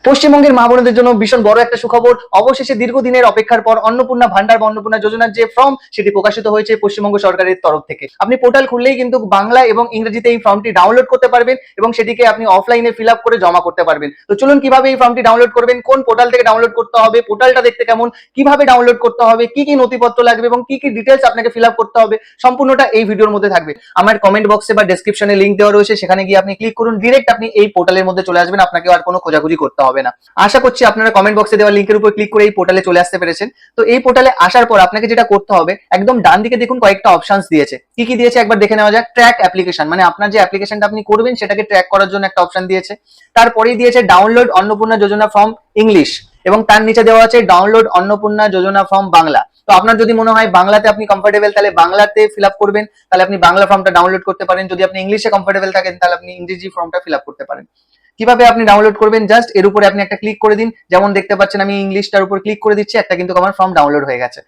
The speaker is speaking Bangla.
পশ্চিমবঙ্গের মা বোনদের জন্য ভীষণ বড় একটা সুখবর। অবশেষে দীর্ঘদিনের অপেক্ষার পর অন্নপূর্ণা ভান্ডার বা অন্নপূর্ণা যোজনার যে ফর্ম সেটি প্রকাশিত হয়েছে পশ্চিমবঙ্গ সরকারের তরফ থেকে। আপনি পোর্টাল খুললেই কিন্তু বাংলা এবং ইংরেজিতে এই ফর্মটি ডাউনলোড করতে পারবেন এবং সেটিকে আপনি অফলাইনে ফিল আপ করে জমা করতে পারবেন। তো চলুন কিভাবে এই ফর্মটি ডাউনলোড করবেন, কোন পোর্টাল থেকে ডাউনলোড করতে হবে, পোর্টালটা দেখতে কেমন, কিভাবে ডাউনলোড করতে হবে, কি কি নথিপত্র লাগবে এবং কি কি ডিটেলস আপনাকে ফিল আপ করতে হবে, সম্পূর্ণটা এই ভিডিওর মধ্যে থাকবে। আমার কমেন্ট বক্সে বা ডেসক্রিপশনে লিংক দেওয়া রয়েছে, সেখানে গিয়ে আপনি ক্লিক করুন, ডিরেক্ট আপনি এই পোর্টালের মধ্যে চলে আসবেন, আপনাকে আর কোনো খোঁজাখুঁজি করতে হবে না। আশা করছি আপনারা কমেন্ট বক্সে দেওয়া লিংকের উপর ক্লিক করে এই পোর্টালে চলে আসতে পেরেছেন। তো এই পোর্টালে আসার পর আপনাকে যেটা করতে হবে, একদম ডান দিকে দেখুন কয়েকটা অপশনস দিয়েছে। কি কি দিয়েছে একবার দেখে নেওয়া যাক। ট্র্যাক অ্যাপ্লিকেশন, মানে আপনার যে অ্যাপ্লিকেশনটা আপনি করবেন সেটাকে ট্র্যাক করার জন্য একটা অপশন দিয়েছে। তারপরেই দিয়েছে ডাউনলোড অন্নপূর্ণা যোজনা ফর্ম ইংলিশ, এবং তার নিচে দেওয়া আছে ডাউনলোড অন্নপূর্ণা যোজনা ফর্ম বাংলা। তো আপনার যদি মনে হয় বাংলাতে আপনি কমফোর্টেবল, তাহলে বাংলাতে ফিল আপ করবেন, তাহলে আপনি বাংলা ফর্মটা ডাউনলোড করতে পারেন। যদি আপনি ইংলিশে কমফোর্টেবল থাকেন তাহলে আপনি ইংরেজি ফর্মটা ফিল আপ করতে পারেন। কিভাবে আপনি ডাউনলোড করবেন, জাস্ট এর উপরে আপনি একটা ক্লিক করে দিন। যেমন দেখতে পাচ্ছেন আমি ইংলিশটার উপর ক্লিক করে দিচ্ছি, একটা কিন্তু আমার ফর্ম ডাউনলোড হয়ে গেছে।